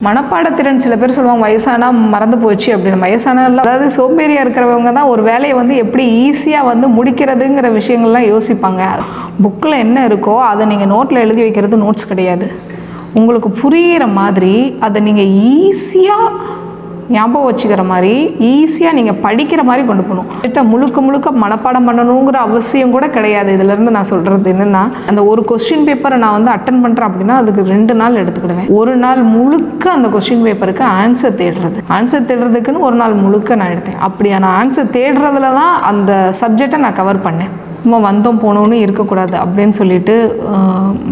மனப்பாடத்திறன் சில பேர் சொல்லுவாங்க வயசானா மறந்து போச்சு அப்படின்னு. வயசான அதாவது சோம்பேறியா இருக்கிறவங்க தான் ஒரு வேலையை வந்து எப்படி ஈஸியாக வந்து முடிக்கிறதுங்கிற விஷயங்கள்லாம் யோசிப்பாங்க. புக்கில் என்ன இருக்கோ அதை நீங்கள் நோட்டில் எழுதி வைக்கிறது நோட்ஸ் கிடையாது. உங்களுக்கு புரிகிற மாதிரி அதை நீங்கள் ஈஸியாக ஞாபகம் வச்சுக்கிற மாதிரி ஈஸியாக நீங்கள் படிக்கிற மாதிரி கொண்டு போகணும். முழுக்க முழுக்க மனப்பாடம் பண்ணணுங்கிற அவசியம் கூட கிடையாது. இதிலேருந்து நான் சொல்கிறது என்னென்னா, அந்த ஒரு கொஸ்டின் பேப்பரை நான் வந்து அட்டன் பண்ணுறேன் அப்படின்னா அதுக்கு 2 நாள் எடுத்துக்கிடுவேன். ஒரு நாள் முழுக்க அந்த கொஸ்டின் பேப்பருக்கு ஆன்சர் தேடுறதுக்குன்னு ஒரு நாள் முழுக்க நான் எடுத்தேன். அப்படியான ஆன்சர் தேடுறதுல தான் அந்த சப்ஜெக்டை நான் கவர் பண்ணேன். சும்மா வந்தோம் போனோன்னு இருக்கக்கூடாது அப்படின்னு சொல்லிட்டு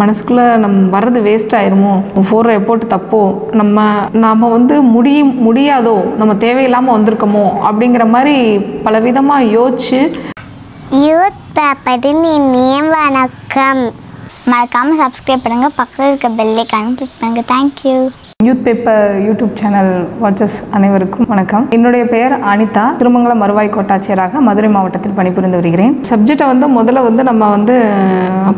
மனசுக்குள்ளே நம்ம வர்றது வேஸ்ட் ஆயிருமோ, போடுற எஃபோர்ட் தப்போ, நாம் வந்து முடியாதோ, நம்ம தேவையில்லாமல் வந்திருக்கோமோ அப்படிங்கிற மாதிரி பலவிதமாக யோசிச்சு யூத் பேப்பரின் இனிய வணக்கம். மறக்காமல் சப்ஸ்கிரைப் பண்ணுங்கள், பக்கத்தில் இருக்க பெல் ஐகானை கிளிக் பண்ணுங்கள். Thank you. Youth paper YouTube channel watches அனைவருக்கும் வணக்கம். என்னுடைய பெயர் அனிதா. திருமங்கலம் வருவாய் கோட்டாட்சியராக மதுரை மாவட்டத்தில் பணிபுரிந்து வருகிறேன். சப்ஜெக்டை வந்து முதல்ல வந்து நம்ம வந்து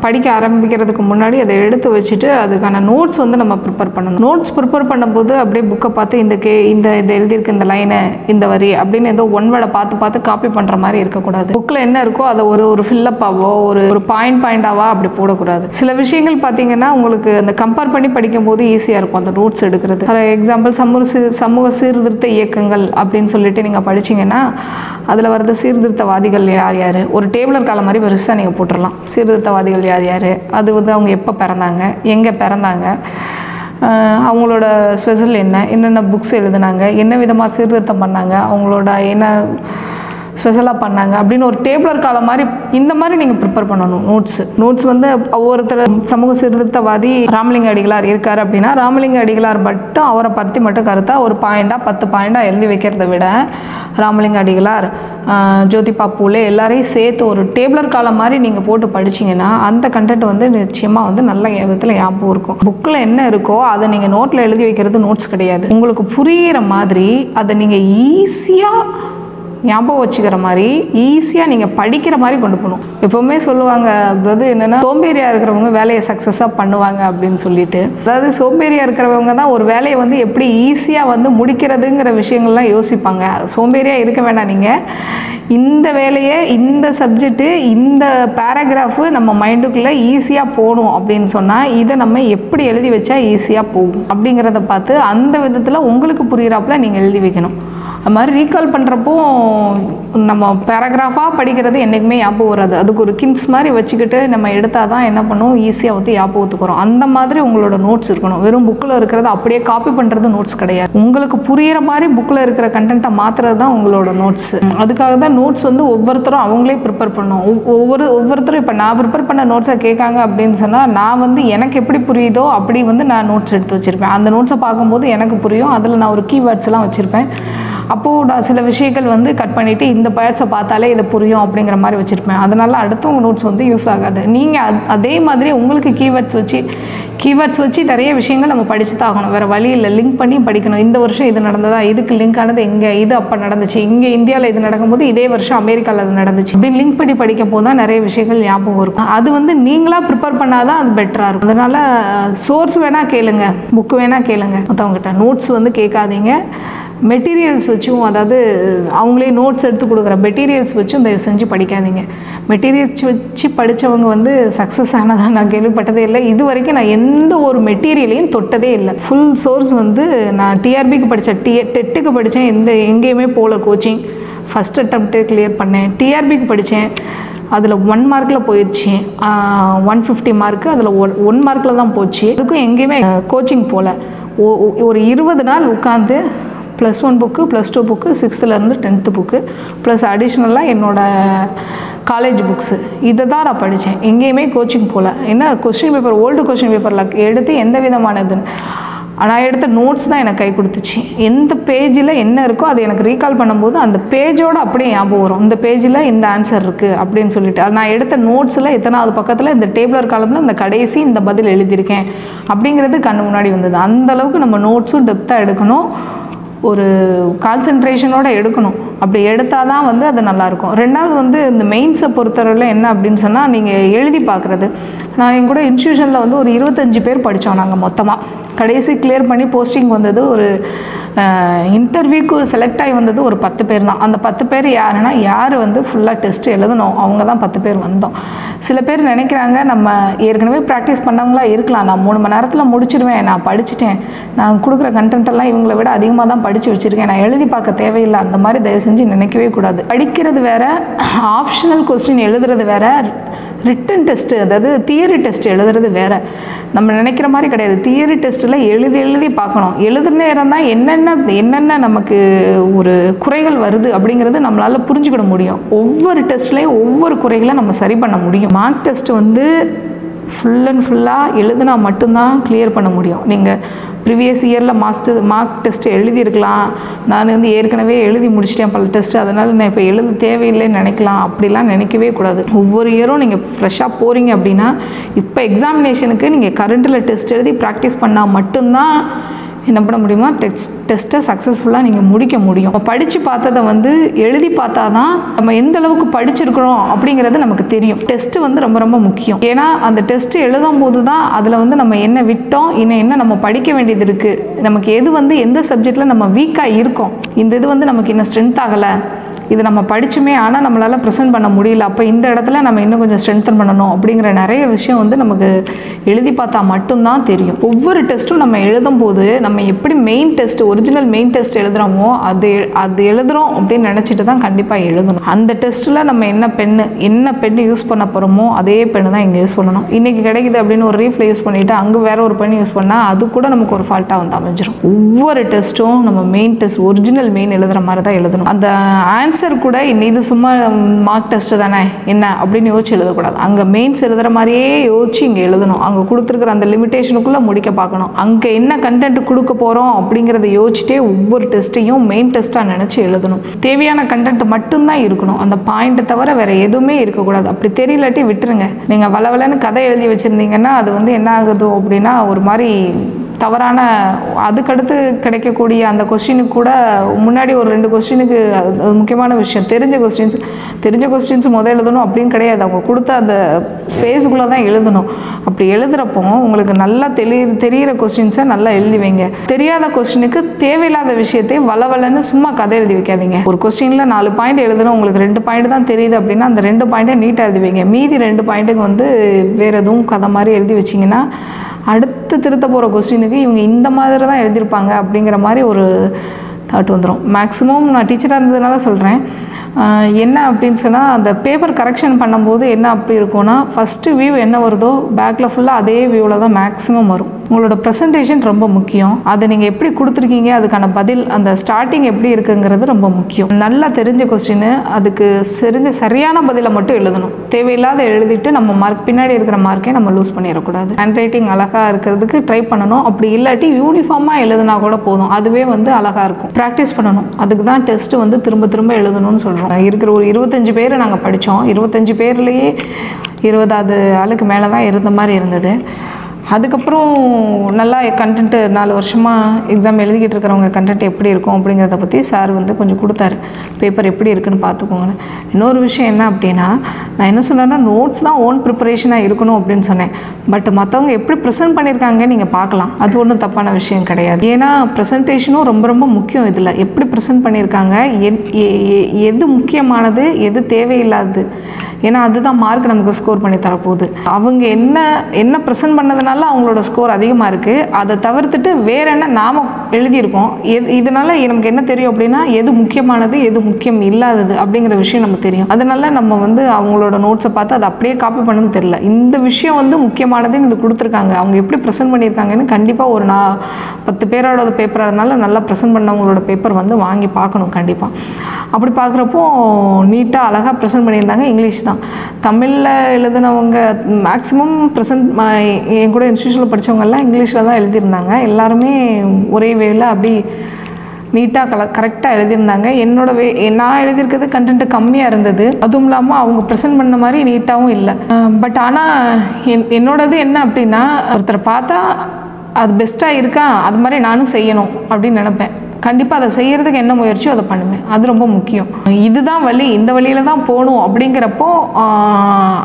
படிக்க ஆரம்பிக்கிறதுக்கு முன்னாடி அதை எடுத்து வச்சுட்டு அதுக்கான நோட்ஸ் வந்து நம்ம ப்ரிப்பேர் பண்ணணும். நோட்ஸ் ப்ரிப்பேர் பண்ணும்போது அப்படியே புக்கை பார்த்து இந்த எழுதியிருக்கு இந்த லைனு இந்த வரி அப்படின்னு ஏதோ ஒன் வேர்டை பார்த்து காப்பி பண்ணுற மாதிரி இருக்கக்கூடாது. புக்கில் என்ன இருக்கோ அதை ஒரு ஃபில்லப்பாவோ ஒரு பாயிண்டாவோ அப்படி போடக்கூடாது. சில விஷயங்கள் பார்த்தீங்கன்னா உங்களுக்கு அந்த கம்பேர் பண்ணி படிக்கும்போது ஈஸியாக இருக்கும் அந்த நோட்ஸ் எடுக்கிறது. ஃபார் எக்ஸாம்பிள் சமூக சீர்திருத்த இயக்கங்கள் அப்படின்னு சொல்லிட்டு நீங்கள் படிச்சிங்கன்னா அதில் வர்றது சீர்திருத்தவாதிகள் யார் ஒரு டேபிளர் காலம் மாதிரி பெருசாக நீங்கள் போட்டுடலாம். சீர்திருத்தவாதிகள் யார், அது வந்து அவங்க எப்போ பிறந்தாங்க, எங்கே பிறந்தாங்க, அவங்களோட ஸ்பெஷல் என்னென்ன புக்ஸ் எழுதுனாங்க, என்ன விதமாக சீர்திருத்தம் பண்ணாங்க, அவங்களோட என்ன ஸ்பெஷலாக பண்ணாங்க அப்படின்னு ஒரு டேபிளர் காலம் மாதிரி இந்த மாதிரி நீங்கள் ப்ரிப்பேர் பண்ணணும். நோட்ஸ் வந்து ஒவ்வொருத்தர் சமூக சீர்திருத்தவாதி ராமலிங்க அடிகளார் இருக்கார் அப்படின்னா ராமலிங்க அடிகளார் மட்டும் அவரை பற்றி மட்டும் கருத்தாக ஒரு 10 பாயிண்டாக எழுதி வைக்கிறத விட ராமலிங்க அடிகளார், ஜோதிபா பூலே எல்லாரையும் சேர்த்து ஒரு டேபிளர் காலம் மாதிரி நீங்கள் போட்டு படிச்சிங்கன்னா அந்த கண்டென்ட் வந்து நிச்சயமாக வந்து நல்ல விதத்தில் ஞாபகம் இருக்கும். புக்கில் என்ன இருக்கோ அதை நீங்கள் நோட்டில் எழுதி வைக்கிறது நோட்ஸ் கிடையாது. உங்களுக்கு புரிகிற மாதிரி அதை நீங்கள் ஈஸியாக ஞாபகம் வச்சுக்கிற மாதிரி ஈஸியாக நீங்கள் படிக்கிற மாதிரி கொண்டு போகணும். எப்போவுமே சொல்லுவாங்க, அதாவது என்னென்னா சோம்பேறியாக இருக்கிறவங்க வேலையை சக்ஸஸாக பண்ணுவாங்க அப்படின்னு சொல்லிட்டு. அதாவது சோம்பேறியாக இருக்கிறவங்க தான் ஒரு வேலையை வந்து எப்படி ஈஸியாக வந்து முடிக்கிறதுங்கிற விஷயங்கள்லாம் யோசிப்பாங்க. சோம்பேறியாக இருக்க வேண்டாம். நீங்கள் இந்த வேலையை, இந்த சப்ஜெக்ட்டு, இந்த பேராகிராஃபு நம்ம மைண்டுக்குள்ளே ஈஸியாக போகணும் அப்படின்னு சொன்னால் இதை நம்ம எப்படி எழுதி வச்சா ஈஸியாக போகும் அப்படிங்கிறத பார்த்து அந்த விதத்தில் உங்களுக்கு புரிகிறாப்புல நீங்கள் எழுதி வைக்கணும். அது மாதிரி ரீகால் பண்ணுறப்போ நம்ம பேராகிராஃபாக படிக்கிறது என்றைக்குமே ஞாபகம் வராது. அதுக்கு ஒரு கின்ஸ் மாதிரி வச்சுக்கிட்டு நம்ம எடுத்தால் தான் என்ன பண்ணுவோம், ஈஸியாக வந்து ஞாபகத்துக்குறோம். அந்த மாதிரி உங்களோட நோட்ஸ் இருக்கணும். வெறும் புக்கில் இருக்கிறது அப்படியே காப்பி பண்ணுறது நோட்ஸ் கிடையாது. உங்களுக்கு புரிகிற மாதிரி புக்கில் இருக்கிற கண்டென்ட்டை மாற்றுறது தான் உங்களோட நோட்ஸ். அதுக்காக தான் நோட்ஸ் வந்து ஒவ்வொருத்தரும் அவங்களே ப்ரிப்பேர் பண்ணணும். ஒவ்வொருத்தரும் இப்போ நான் ப்ரிப்பேர் பண்ண நோட்ஸை கேட்காங்க அப்படின்னு சொன்னால் நான் வந்து எனக்கு எப்படி புரியுதோ அப்படி வந்து நான் நோட்ஸ் எடுத்து வச்சுருப்பேன். அந்த நோட்ஸை பார்க்கும்போது எனக்கு புரியும். அதில் நான் ஒரு கீவேர்ட்ஸ்லாம் வச்சுருப்பேன். அப்போது நான் சில விஷயங்கள் வந்து கட் பண்ணிவிட்டு இந்த பேர்ட்ஸை பார்த்தாலே இதை புரியும் அப்படிங்கிற மாதிரி வச்சுருப்பேன். அதனால் அடுத்தவங்க நோட்ஸ் வந்து யூஸ் ஆகாது. நீங்கள் அதே மாதிரி உங்களுக்கு கீவேர்ட்ஸ் வச்சு நிறைய விஷயங்கள் நம்ம படிச்சு தான் ஆகணும். வேறு வழி இல்லை. லிங்க் பண்ணி படிக்கணும். இந்த வருஷம் இது நடந்ததா, இதுக்கு லிங்க் ஆனது எங்கே, இது அப்போ நடந்துச்சு, இங்கே இந்தியாவில் இது நடக்கும்போது இதே வருஷம் அமெரிக்காவில் அது நடந்துச்சு அப்படின்னு லிங்க் பண்ணி படிக்கும் போது தான் நிறைய விஷயங்கள் ஞாபகம் இருக்கும். அது வந்து நீங்களாக ப்ரிப்பேர் பண்ணாதான் அது பெட்டராக இருக்கும். அதனால் சோர்ஸ் வேணால் கேளுங்க, புக்கு வேணால் கேளுங்க மற்றவங்ககிட்ட. நோட்ஸ் வந்து கேட்காதீங்க. மெட்டீரியல்ஸ் வச்சும், அதாவது அவங்களே நோட்ஸ் எடுத்து கொடுக்குற மெட்டீரியல்ஸ் வச்சும் தயவு செஞ்சு படிக்காதீங்க. மெட்டீரியல்ஸ் வச்சு படித்தவங்க வந்து சக்ஸஸ் ஆனதாக நான் கேள்விப்பட்டதே இல்லை. இது வரைக்கும் நான் எந்த ஒரு மெட்டீரியலையும் தொட்டதே இல்லை. ஃபுல் சோர்ஸ் வந்து நான் டிஆர்பிக்கு படித்தேன், டெட்டுக்கு படித்தேன், எங்கேயுமே போகல கோச்சிங். ஃபஸ்ட் அட்டெம்ப்டே கிளியர் பண்ணேன். டிஆர்பிக்கு படித்தேன், அதில் 1 மார்க்கில் போயிடுச்சு. 150 மார்க்கு அதில் 1 மார்க்கில் தான் போச்சு. அதுக்கும் எங்கேயுமே கோச்சிங் போகல. ஒரு 20 நாள் உட்காந்து +1 புக்கு, +2 புக்கு, 6th-லேருந்து 10th புக்கு ப்ளஸ் அடிஷ்னலாக என்னோடய காலேஜ் புக்ஸு இதை தான் நான் படித்தேன். எங்கேயுமே கோச்சிங் போகல. என்ன கொஸ்டின் பேப்பர், ஓல்டு கொஸ்டின் பேப்பரில் எடுத்து எந்த விதமானதுன்னு நான் எடுத்த நோட்ஸ் தான் எனக்கு கை கொடுத்துச்சு. எந்த பேஜில் என்ன இருக்கோ அது எனக்கு ரீகால் பண்ணும்போது அந்த பேஜோடு அப்படியே ஞாபகம் வரும். இந்த பேஜில் இந்த ஆன்சர் இருக்குது அப்படின்னு சொல்லிட்டு நான் எடுத்த நோட்ஸில் எத்தனாவது பக்கத்தில் இந்த டேபிளர் காலமில் இந்த கடைசி இந்த பதில் எழுதியிருக்கேன் அப்படிங்கிறது கண்ணு முன்னாடி வந்தது. அந்தளவுக்கு நம்ம நோட்ஸும் டெப்த்தாக எடுக்கணும், ஒரு கான்சன்ட்ரேஷனோடு எடுக்கணும். அப்படி எடுத்தால் தான் வந்து அது நல்லாயிருக்கும். ரெண்டாவது வந்து இந்த மெயின்ஸை பொறுத்தவரையில் என்ன அப்படின்னு சொன்னால் நீங்கள் எழுதி பார்க்குறது. நான் என் கூட இன்ஸ்டியூஷனில் வந்து ஒரு 25 பேர் படித்தோம் நாங்கள் மொத்தமாக. கடைசி கிளியர் பண்ணி போஸ்டிங் வந்தது ஒரு இன்டர்வியூக்கு செலக்ட் ஆகி வந்தது ஒரு 10 பேர் தான். அந்த 10 பேர் யாருன்னா, யார் வந்து ஃபுல்லாக டெஸ்ட் எழுதணும் அவங்க தான் 10 பேர் வந்தோம். சில பேர் நினைக்கிறாங்க நம்ம ஏற்கனவே ப்ராக்டிஸ் பண்ணவங்களா இருக்கலாம், நான் 3 மணி நேரத்தில் முடிச்சிடுவேன், நான் படிச்சுட்டேன், நான் கொடுக்குற கண்டென்ட்டெல்லாம் இவங்களை விட அதிகமாக தான் படித்து வச்சுருக்கேன், நான் எழுதி பார்க்க தேவையில்லை, அந்த மாதிரி தயவு செஞ்சு நினைக்கவே கூடாது. படிக்கிறது வேறு, ஆப்ஷனல் கொஸ்டின் எழுதுறது வேறு, ரிட்டன் டெஸ்ட்டு அதாவது தியரி டெஸ்ட் எழுதுறது வேறு. நம்ம நினைக்கிற மாதிரி கிடையாது. தியரி டெஸ்ட்டில் எழுதி பார்க்கணும். எழுதுற நேரம் தான் என்னென்ன நமக்கு ஒரு குறைகள் வருது அப்படிங்கிறது நம்மளால் புரிஞ்சுக்கிட முடியும். ஒவ்வொரு டெஸ்ட்லேயும் ஒவ்வொரு குறைகளை நம்ம சரி பண்ண முடியும். மார்க் டெஸ்ட்டு வந்து ஃபுல் அண்ட் ஃபுல்லாக எழுதுனா மட்டும்தான் கிளியர் பண்ண முடியும். நீங்கள் ப்ரீவியஸ் இயரில் மார்க் டெஸ்ட்டு எழுதியிருக்கலாம், நான் வந்து ஏற்கனவே எழுதி முடிச்சிட்டேன் பல டெஸ்ட்டு, அதனால் நான் இப்போ எழுத தேவையில்லைன்னு நினைக்கலாம். அப்படிலாம் நினைக்கவே கூடாது. ஒவ்வொரு இயரும் நீங்கள் ஃப்ரெஷ்ஷாக போகிறீங்க அப்படின்னா, இப்போ எக்ஸாமினேஷனுக்கு நீங்கள் கரண்ட்டில் டெஸ்ட் எழுதி ப்ராக்டிஸ் பண்ணால் மட்டும்தான் என்ன பண்ண முடியுமா, டெஸ்ட்டை சக்ஸஸ்ஃபுல்லாக நீங்கள் முடிக்க முடியும். நம்ம படித்து பார்த்ததை வந்து எழுதி பார்த்தா தான் நம்ம எந்த அளவுக்கு படிச்சிருக்கிறோம் அப்படிங்கிறது நமக்கு தெரியும். டெஸ்ட்டு வந்து ரொம்ப ரொம்ப முக்கியம். ஏன்னா அந்த டெஸ்ட்டு எழுதும் போது தான் அதில் வந்து நம்ம என்ன விட்டோம், இன்னும் என்ன நம்ம படிக்க வேண்டியது இருக்குது, நமக்கு எது வந்து எந்த சப்ஜெக்டில் நம்ம வீக்காக இருக்கோம், இந்த இது வந்து நமக்கு இன்னும் ஸ்ட்ரென்த் ஆகலை, இது நம்ம படிச்சுமே ஆனால் நம்மளால் ப்ரெசென்ட் பண்ண முடியல, அப்போ இந்த இடத்துல நம்ம இன்னும் கொஞ்சம் ஸ்ட்ரென்தன் பண்ணணும் அப்படிங்கிற நிறைய விஷயம் வந்து நமக்கு எழுதி பார்த்தா மட்டும்தான் தெரியும். ஒவ்வொரு டெஸ்ட்டும் நம்ம எழுதும் போது நம்ம எப்படி main test original main test எழுதுகிறோமோ அது எழுதுகிறோம் அப்படின்னு நினச்சிட்டு தான் கண்டிப்பாக எழுதணும். அந்த டெஸ்ட்டில் நம்ம என்ன பென்னு யூஸ் பண்ண போகிறோமோ அதே பெண்ணு தான் இங்கே யூஸ் பண்ணணும். இன்றைக்கி கிடைக்குது அப்படின்னு ஒரு ரீஃபில் யூஸ் பண்ணிவிட்டு அங்கே வேறு ஒரு பென் யூஸ் பண்ணால் அது கூட நமக்கு ஒரு ஃபால்ட்டாக வந்து அமைஞ்சிடும். ஒவ்வொரு டெஸ்ட்டும் நம்ம மெயின் டெஸ்ட் ஒரிஜினல் மெயின் எழுதுகிற மாதிரி தான் எழுதணும். அந்த ஆன்சர் கூட இது சும்மா மார்க் டெஸ்ட்டு தானே என்ன அப்படின்னு யோசிச்சு எழுதக்கூடாது. அங்கே மெயின்ஸ் எழுதுகிற மாதிரியே யோசிச்சு இங்கே எழுதணும். அங்கே கொடுத்துருக்குற அந்த லிமிட்டேஷனுக்குள்ளே முடிக்க பார்க்கணும். அங்கே என்ன கண்டென்ட் கொடுக்க போகிறோம் அப்படிங்கிறத யோசிச்சுட்டே ஒவ்வொரு டெஸ்ட்டையும் மெயின் டெஸ்ட்டாக நினச்சி எழுதணும். தேவையான கண்டென்ட் மட்டும்தான் இருக்கணும். அந்த பாயிண்ட்டை தவிர வேறு எதுவுமே இருக்கக்கூடாது. அப்படி தெரியலாட்டி விட்டுருங்க. நீங்கள் வளவலன்னு கதை எழுதி வச்சுருந்தீங்கன்னா அது வந்து என்ன ஆகுது அப்படின்னா ஒரு மாதிரி தவறான அதுக்கடுத்து கிடைக்கக்கூடிய அந்த கொஸ்டினுக்கு கூட முன்னாடி ஒரு 2 கொஸ்டினுக்கு அது முக்கியமான விஷயம் தெரிஞ்ச கொஸ்டின்ஸ் முதல் எழுதணும் அப்படின்னு கிடையாது. அவங்க கொடுத்த அந்த ஸ்பேஸுக்குள்ளே தான் எழுதணும். அப்படி எழுதுகிறப்போ உங்களுக்கு நல்லா தெரிகிற கொஸ்டின்ஸை நல்லா எழுதி வைங்க. தெரியாத கொஸ்டினுக்கு தேவையில்லாத விஷயத்தை வளவலன்னு சும்மா கதை எழுதி வைக்காதீங்க. ஒரு கொஸ்டினில் 4 பாயிண்ட் எழுதணும், உங்களுக்கு 2 பாயிண்ட் தான் தெரியுது அப்படின்னா அந்த 2 பாயிண்ட்டை நீட்டாக எழுதி வைங்க. மீதி 2 பாயிண்ட்டுக்கு வந்து வேறு எதுவும் கதை மாதிரி எழுதி வச்சிங்கன்னா அடுத்து திருத்த போகிற கொஸ்டினுக்கு இவங்க இந்த மாதிரி தான் எழுதியிருப்பாங்க அப்படிங்கிற மாதிரி ஒரு தாட் வந்துடும். மேக்ஸிமம் நான் டீச்சராக இருந்ததுனால சொல்கிறேன். என்ன அப்படின்னு சொன்னால் அந்த பேப்பர் கரெக்ஷன் பண்ணும்போது என்ன அப்படி இருக்கும்னா ஃபஸ்ட்டு வியூ என்ன வருதோ பேக்கில் ஃபுல்லாக அதே வியூவில் தான் மேக்ஸிமம் வரும். உங்களோட ப்ரெசன்டேஷன் ரொம்ப முக்கியம். அதை நீங்கள் எப்படி கொடுத்துருக்கீங்க, அதுக்கான பதில் அந்த ஸ்டார்டிங் எப்படி இருக்குங்கிறது ரொம்ப முக்கியம். நல்லா தெரிஞ்ச கொஸ்டின் அதுக்கு சரியான பதிலை மட்டும் எழுதணும். தேவையில்லாத எழுதிட்டு நம்ம மார்க் பின்னாடி இருக்கிற மார்க்கே நம்ம லூஸ் பண்ணிடக்கூடாது. ஹேண்ட் ரைட்டிங் அழகாக இருக்கிறதுக்கு ட்ரை பண்ணணும். அப்படி இல்லாட்டி யூனிஃபார்மாக எழுதுனா கூட போதும், அதுவே வந்து அழகாக இருக்கும். ப்ராக்டிஸ் பண்ணணும். அதுக்கு தான் டெஸ்ட்டு வந்து திரும்ப எழுதணும்னு சொல்கிறோம். இருக்கிற ஒரு 25 பேர் நாங்கள் படித்தோம். 25 பேர்லேயே 20வது ஆளுக்கு மேலே தான் இருந்த மாதிரி இருந்தது. அதுக்கப்புறம் நல்லா கண்டென்ட்டு 4 வருஷமாக எக்ஸாம் எழுதிக்கிட்டு இருக்கிறவங்க கண்டென்ட் எப்படி இருக்கும் அப்படிங்கிறத பற்றி சார் வந்து கொஞ்சம் கொடுத்தாரு. பேப்பர் எப்படி இருக்குன்னு பார்த்துக்கோங்கன்னு. இன்னொரு விஷயம் என்ன அப்படின்னா, நான் என்ன சொன்னேன்னா நோட்ஸ் தான் ஓன் ப்ரிப்பரேஷனாக இருக்கணும் அப்படின்னு சொன்னேன். பட் மற்றவங்க எப்படி ப்ரெசென்ட் பண்ணியிருக்காங்க நீங்கள் பார்க்கலாம், அது ஒன்றும் தப்பான விஷயம் கிடையாது. ஏன்னா ப்ரெசன்டேஷனும் ரொம்ப முக்கியம். இதில் எப்படி ப்ரெசென்ட் பண்ணியிருக்காங்க, எது முக்கியமானது எது தேவையில்லாது, ஏன்னா அதுதான் மார்க் நமக்கு ஸ்கோர் பண்ணி தரப்போகுது. அவங்க என்ன ப்ரெசென்ட் பண்ணதுனால அவங்களோட ஸ்கோர் அதிகமாக இருக்குது, அதை தவிர்த்துட்டு வேறு என்ன நாம் எழுதியிருக்கோம், இதனால் நமக்கு என்ன தெரியும் அப்படின்னா எது முக்கியமானது எது முக்கியம் இல்லாதது அப்படிங்கிற விஷயம் நமக்கு தெரியும். அதனால நம்ம வந்து அவங்களோட நோட்ஸை பார்த்து அதை அப்படியே காப்பி பண்ணணும்னு தெரியல. இந்த விஷயம் வந்து முக்கியமானதுன்னு இது கொடுத்துருக்காங்க. அவங்க எப்படி ப்ரெசென்ட் பண்ணியிருக்காங்கன்னு கண்டிப்பாக ஒரு 10 பேரோட பேப்பராக இருந்தாலும் நல்லா ப்ரெசென்ட் பண்ணவங்களோட பேப்பர் வந்து வாங்கி பார்க்கணும் கண்டிப்பாக. அப்படி பார்க்குறப்போ நீட்டாக அழகாக ப்ரெசென்ட் பண்ணியிருந்தாங்க. இங்கிலீஷ் தான். தமிழில் எழுதினவங்க மேக்ஸிமம் என் கூட இன்ஸ்டியூஷனில் படித்தவங்கெல்லாம் இங்கிலீஷில் தான் எழுதியிருந்தாங்க. எல்லாருமே ஒரே வேவில் அப்படி நீட்டாக கரெக்டாக எழுதியிருந்தாங்க. நான் எழுதியிருக்கிறது கண்டென்ட்டு கம்மியாக இருந்தது. அதுவும் இல்லாமல் அவங்க ப்ரெசென்ட் பண்ண மாதிரி நீட்டாகவும் இல்லை. பட் ஆனால் என்னோடது என்ன அப்படின்னா, ஒருத்தரை பார்த்தா அது பெஸ்ட்டாக இருக்கா அது மாதிரி நானும் செய்யணும் அப்படின்னு நினப்பேன். கண்டிப்பாக அதை செய்கிறதுக்கு என்ன முயற்சியோ அதை பண்ணுவேன். அது ரொம்ப முக்கியம். இதுதான் வழி, இந்த வழியில் தான் போகணும் அப்படிங்கிறப்போ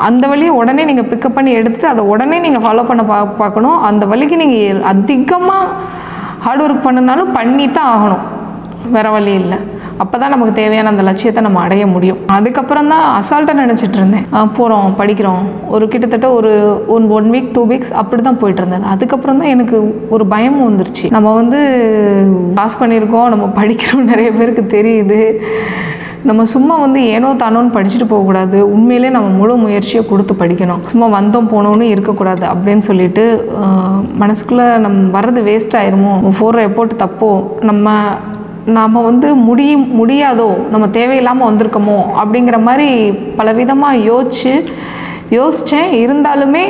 அந்த வழியை உடனே நீங்கள் பிக்கப் பண்ணி எடுத்துகிட்டு அதை உடனே நீங்கள் ஃபாலோ பண்ண பார்க்கணும். அந்த வழிக்கு நீங்கள் அதிகமாக ஹார்ட் ஒர்க் பண்ணினாலும் பண்ணி தான் ஆகணும், வேறு வழி இல்லை. அப்போ தான் நமக்கு தேவையான அந்த லட்சியத்தை நம்ம அடைய முடியும். அதுக்கப்புறம் தான் அசால்ட்டாக நினச்சிட்டு இருந்தேன். போகிறோம், படிக்கிறோம், ஒரு கிட்டத்தட்ட ஒரு 1 வீக் 2 வீக்ஸ் அப்படி தான் போயிட்டு இருந்தது. அதுக்கப்புறம் தான் எனக்கு ஒரு பயமும் வந்துருச்சு. நம்ம வந்து பாஸ் பண்ணியிருக்கோம், நம்ம படிக்கிறோம், நிறைய பேருக்கு தெரியுது. நம்ம சும்மா வந்து ஏனோ தானோன்னு படிச்சுட்டு போகக்கூடாது, உண்மையிலே நம்ம முழு முயற்சியை கொடுத்து படிக்கணும், சும்மா வந்தோம் போனோன்னு இருக்கக்கூடாது அப்படின்னு சொல்லிட்டு மனசுக்குள்ளே நம்ம வர்றது வேஸ்ட் ஆயிருமோ, போடுற எஃபோர்ட் தப்போ, நாம் வந்து முடியாதோ, நம்ம தேவையில்லாமல் வந்திருக்கோமோ அப்படிங்கிற மாதிரி பலவிதமாக யோசித்தேன். இருந்தாலுமே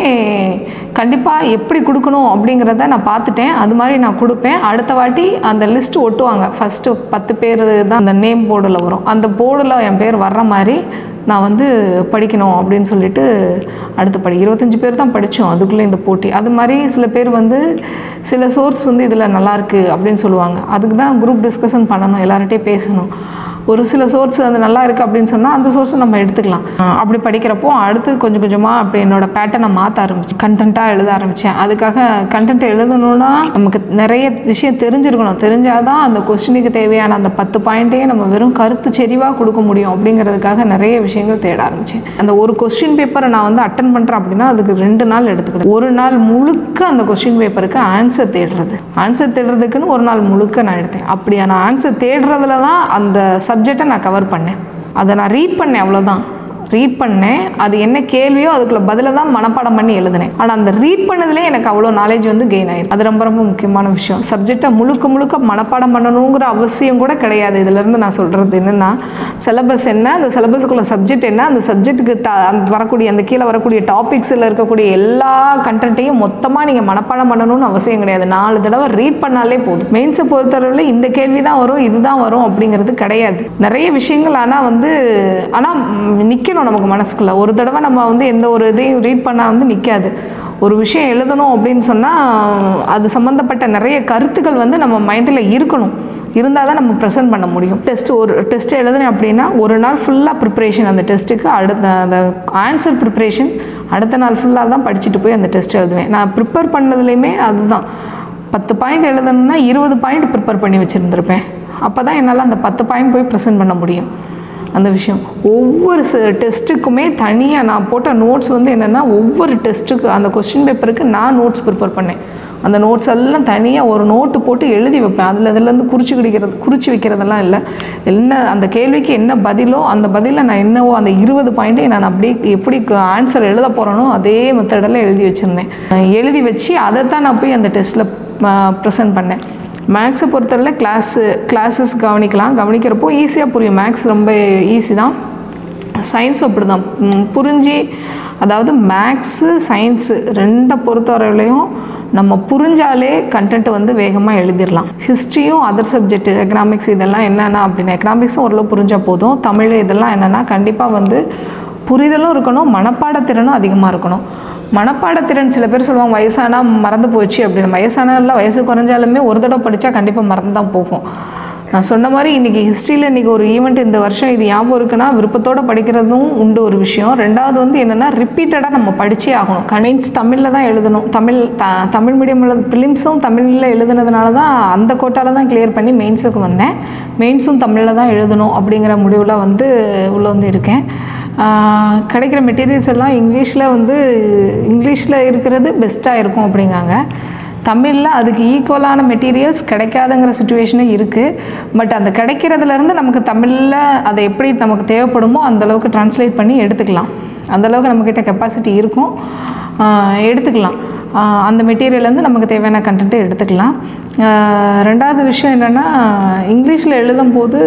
கண்டிப்பாக எப்படி கொடுக்கணும் அப்படிங்கிறத நான் பார்த்துட்டேன். அது மாதிரி நான் கொடுப்பேன். அடுத்த வாட்டி அந்த லிஸ்ட்டு ஒட்டுவாங்க. ஃபஸ்ட்டு 10 பேர் தான் அந்த நேம் போர்டில் வரும். அந்த போர்டில் என் பேர் வர்ற மாதிரி நான் வந்து படிக்கணும் அப்படின்னு சொல்லிட்டு அடுத்து 25 பேர் தான் படித்தோம் அதுக்குள்ளே இந்த போட்டி. அது மாதிரி சில பேர் வந்து சில சோர்ஸ் வந்து இதில் நல்லாயிருக்கு அப்படின்னு சொல்லுவாங்க. அதுக்கு தான் குரூப் டிஸ்கஷன் பண்ணணும், எல்லார்கிட்டையும் பேசணும். ஒரு சில சோர்ஸ் அது நல்லா இருக்குது அப்படின்னு சொன்னால் அந்த சோர்ஸை நம்ம எடுத்துக்கலாம். அப்படி படிக்கிறப்போ அடுத்து கொஞ்சம் கொஞ்சமாக அப்படி என்னோடய பேட்டர்னை மாற்ற ஆரம்பிச்சேன், கண்டென்ட்டாக எழுத ஆரம்பித்தேன். அதுக்காக கண்டென்ட்டை எழுதணுன்னா நமக்கு நிறைய விஷயம் தெரிஞ்சிருக்கணும். தெரிஞ்சால் தான் அந்த கொஸ்டினுக்கு தேவையான அந்த 10 பாயிண்ட்டையே நம்ம வெறும் கருத்து செறிவாக கொடுக்க முடியும். அப்படிங்கிறதுக்காக நிறைய விஷயங்கள் தேட ஆரம்பித்தேன். அந்த ஒரு கொஸ்டின் பேப்பரை நான் வந்து அட்டன் பண்ணுறேன் அப்படின்னா அதுக்கு 2 நாள் எடுத்துக்கிட்டேன். ஒரு நாள் முழுக்க அந்த கொஸ்டின் பேப்பருக்கு ஆன்சர் தேடுறதுக்குன்னு ஒரு நாள் முழுக்க நான் எடுத்தேன். அப்படியான ஆன்சர் தேடுறதுல தான் அந்த சப்ஜெக்டை நான் கவர் பண்ணேன். அதை நான் ரீட் பண்ணேன், அவ்வளோதான். ரீட் பண்ணேன், அது என்ன கேள்வியோ அதுக்குள்ள பதிலை தான் மனப்பாடம் பண்ணி எழுதினேன். ஆனால் அந்த ரீட் பண்ணதுலேயே எனக்கு அவ்வளோ நாலேஜ் வந்து கெயின் ஆயிடும். அது ரொம்ப ரொம்ப முக்கியமான விஷயம். சப்ஜெக்டை முழுக்க மனப்பாடம் பண்ணணுங்கிற அவசியம் கூட கிடையாது. இதிலேருந்து நான் சொல்கிறது என்னென்னா, சிலபஸ் என்ன, அந்த சிலபஸுக்குள்ள சப்ஜெக்ட் என்ன, அந்த சப்ஜெக்ட்டுக்கு வரக்கூடிய அந்த கீழே வரக்கூடிய டாபிக்ஸில் இருக்கக்கூடிய எல்லா கண்டென்ட்டையும் மொத்தமாக நீங்கள் மனப்பாடம் பண்ணணும்னு அவசியம் கிடையாது. 4 தடவை ரீட் பண்ணாலே போதும். மெயின்ஸை பொறுத்தவரையில் இந்த கேள்வி தான் வரும், இதுதான் வரும் அப்படிங்கிறது கிடையாது. நிறைய விஷயங்கள் ஆனால் நிற்கணும் நமக்கு மனசுக்குள்ள. ஒரு தடவை நம்ம வந்து எந்த ஒரு இதையும் ரீட் பண்ணால் வந்து நிற்காது. ஒரு விஷயம் எழுதணும் அப்படின்னு சொன்னால் அது சம்மந்தப்பட்ட நிறைய கருத்துக்கள் வந்து நம்ம மைண்டில் இருக்கணும். இருந்தால் தான் நம்ம ப்ரெசென்ட் பண்ண முடியும். ஒரு டெஸ்ட் எழுதுனேன் அப்படின்னா ஒரு நாள் ஃபுல்லாக ப்ரிப்ரேஷன், அந்த டெஸ்ட்டுக்கு அந்த ஆன்சர் ப்ரிப்ரேஷன் அடுத்த நாள் ஃபுல்லாக தான் படிச்சுட்டு போய் அந்த டெஸ்ட் எழுதுவேன். நான் ப்ரிப்பேர் பண்ணதுலேயுமே அதுதான். 10 பாயிண்ட் எழுதணும்னா 20 பாயிண்ட் ப்ரிப்பேர் பண்ணி வச்சுருந்துருப்பேன். அப்போ தான் என்னால் அந்த 10 பாயிண்ட் போய் ப்ரெசென்ட் பண்ண முடியும். அந்த விஷயம் ஒவ்வொரு டெஸ்ட்டுக்குமே தனியாக நான் போட்ட நோட்ஸ் வந்து என்னென்னா, ஒவ்வொரு டெஸ்ட்டுக்கு அந்த கொஸ்டின் பேப்பருக்கு நான் நோட்ஸ் ப்ரிப்பேர் பண்ணேன். அந்த நோட்ஸ் எல்லாம் தனியாக ஒரு நோட்டு போட்டு எழுதி வைப்பேன். அதுலேருந்து குறித்து வைக்கிறதெல்லாம் இல்லை. என்ன அந்த கேள்விக்கு என்ன பதிலோ அந்த பதிலை நான் என்னவோ அந்த 20 பாயிண்ட்டை நான் அப்படியே எப்படி ஆன்சர் எழுத போகிறேனோ அதே மெத்தடில் எழுதி வச்சுருந்தேன். எழுதி வச்சு அதை தான் நான் போய் அந்த டெஸ்ட்டில் ப்ரெசென்ட் பண்ணேன். மேக்ஸை பொறுத்தவரை கிளாஸஸ் கவனிக்கிறப்போ ஈஸியாக புரியும். மேக்ஸ் ரொம்ப ஈஸி தான். சயின்ஸும் அப்படி தான் புரிஞ்சு, அதாவது மேக்ஸு சயின்ஸு 2 பொறுத்தவரையிலையும் நம்ம புரிஞ்சாலே கண்டென்ட் வந்து வேகமாக எழுதிடலாம். ஹிஸ்ட்ரியும் அதர் சப்ஜெக்ட் எக்கனாமிக்ஸ் இதெல்லாம் என்னென்னா அப்படின்னா, எக்கனாமிக்ஸும் ஓரளவு புரிஞ்சால் போதும். தமிழ் இதெல்லாம் என்னென்னா கண்டிப்பாக வந்து புரிதலும் இருக்கணும், மனப்பாடத்திறனும் அதிகமாக இருக்கணும். மனப்பாடத்திறன் சில பேர் சொல்லுவாங்க வயசானால் மறந்து போச்சு அப்படின்னு. வயசானால வயசு குறைஞ்சாலுமே ஒரு தடவை படித்தா கண்டிப்பாக மறந்து தான் போகும். நான் சொன்ன மாதிரி இன்றைக்கி ஹிஸ்ட்ரியில் இன்றைக்கி ஒரு ஈவெண்ட் இந்த வருஷம் இது ஞாபகம் இருக்குன்னா விருப்பத்தோடு படிக்கிறதும் உண்டு ஒரு விஷயம். 2வது வந்து என்னென்னா ரிப்பீட்டடாக நம்ம படித்தே ஆகணும். மீன்ஸ் தமிழில் தான் எழுதணும். தமிழ் மீடியம் ப்ரிலிம்ஸும் தமிழில் எழுதுனதுனால தான் அந்த கோட்டாவில் தான் கிளியர் பண்ணி மெயின்ஸுக்கு வந்தேன். மெயின்ஸும் தமிழில் தான் எழுதணும் அப்படிங்கிற முடிவில் வந்து உள்ளே வந்து இருக்கேன். கிடைக்கிற மெட்டீரியல்ஸ் எல்லாம் இங்கிலீஷில் இருக்கிறது பெஸ்ட்டாக இருக்கும் அப்படிங்காங்க. தமிழில் அதுக்கு ஈக்குவலான மெட்டீரியல்ஸ் கிடைக்காதுங்கிற சுச்சுவேஷனும் இருக்குது. பட் அந்த கிடைக்கிறதுலேருந்து நமக்கு தமிழில் அதை எப்படி நமக்கு தேவைப்படுமோ அந்தளவுக்கு ட்ரான்ஸ்லேட் பண்ணி எடுத்துக்கலாம். அந்தளவுக்கு நம்மக்கிட்ட கெப்பாசிட்டி இருக்கும், எடுத்துக்கலாம். அந்த மெட்டீரியல்லேருந்து நமக்கு தேவையான கண்டென்ட்டை எடுத்துக்கலாம். 2வது விஷயம் என்னென்னா, இங்கிலீஷில் எழுதும்போது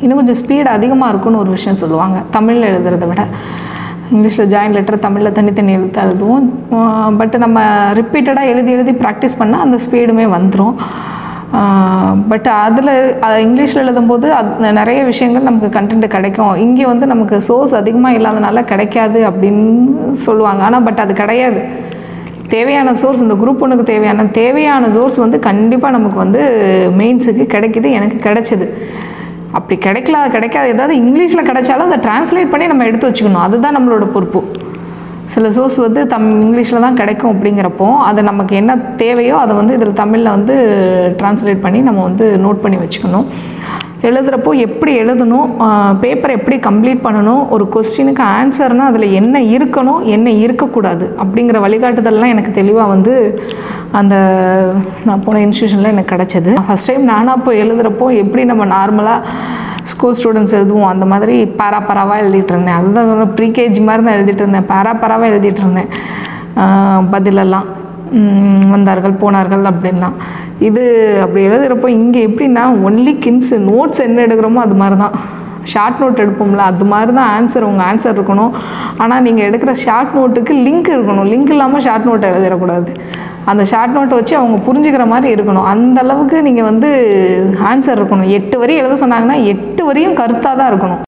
இன்னும் கொஞ்சம் ஸ்பீடு அதிகமாக இருக்குன்னு ஒரு விஷயம் சொல்லுவாங்க. தமிழில் எழுதுறதை விட இங்கிலீஷில் ஜாயின் லெட்டர் தமிழில் தனித்தனி எழுதுவோம். பட் நம்ம ரிப்பீட்டடாக எழுதி ப்ராக்டிஸ் பண்ணால் அந்த ஸ்பீடுமே வந்துடும். பட் அதில் இங்கிலீஷில் எழுதும்போது நிறைய விஷயங்கள் நமக்கு கண்டென்ட் கிடைக்கும். இங்கே வந்து நமக்கு சோர்ஸ் அதிகமாக இல்லாதனால கிடைக்காது அப்படின்னு சொல்லுவாங்க. ஆனால் பட் அது கிடையாது. தேவையான சோர்ஸ் இந்த குரூப் ஒன்றுக்கு தேவையான சோர்ஸ் வந்து கண்டிப்பாக நமக்கு வந்து மெயின்ஸுக்கு கிடைக்கிது. எனக்கு கிடைச்சது. அப்படி கிடைக்காத ஏதாவது இங்கிலீஷில் கிடைச்சாலும் அதை டிரான்ஸ்லேட் பண்ணி நம்ம எடுத்து வச்சுக்கணும். அதுதான் நம்மளோட பொறுப்பு. சில சோர்ஸ் வந்து இங்கிலீஷில் தான் கிடைக்கும் அப்படிங்கிறப்போ அது நமக்கு என்ன தேவையோ அதை வந்து இதில் தமிழில் வந்து டிரான்ஸ்லேட் பண்ணி நம்ம வந்து நோட் பண்ணி வச்சுக்கணும். எழுதுகிறப்போ எப்படி எழுதணும், பேப்பரை எப்படி கம்ப்ளீட் பண்ணணும், ஒரு கொஸ்டினுக்கு ஆன்சர்னால் அதில் என்ன இருக்கணும் என்ன இருக்கக்கூடாது அப்படிங்கிற வழிகாட்டுதல்லாம் எனக்கு தெளிவாக வந்து அந்த நான் போன இன்ஸ்டியூஷனில் எனக்கு கிடச்சிது. ஃபஸ்ட் டைம் நானாக போய் எழுதுகிறப்போ எப்படி நம்ம நார்மலாக ஸ்கூல் ஸ்டூடெண்ட்ஸ் எழுதுவோம் அந்த மாதிரி பாராவாக எழுதிட்டு இருந்தேன். அதுதான் சொல்ல ப்ரீகேஜி மாதிரி தான் எழுதிட்டு இருந்தேன். பாராவாக எழுதிட்டு இருந்தேன். பதிலெல்லாம் வந்தார்கள் போனார்கள் அப்படின்லாம். இது அப்படி எழுதுகிறப்போ இங்கே எப்படின்னா ஒன்லி கின்ஸு நோட்ஸ் என்ன எடுக்கிறோமோ அது மாதிரி தான். ஷார்ட் நோட் எடுப்போம்ல அது மாதிரி தான் ஆன்சர். உங்கள் ஆன்சர் இருக்கணும். ஆனால் நீங்கள் எடுக்கிற ஷார்ட் நோட்டுக்கு லிங்க் இருக்கணும். லிங்க் இல்லாமல் ஷார்ட் நோட்டை எழுதிடக்கூடாது. அந்த ஷார்ட் நோட்டை வச்சு அவங்க புரிஞ்சுக்கிற மாதிரி இருக்கணும். அந்த அளவுக்கு நீங்கள் வந்து ஆன்சர் இருக்கணும். 8 வரி எழுத சொன்னாங்கன்னா 8 வரியும் கருத்தாக தான் இருக்கணும்.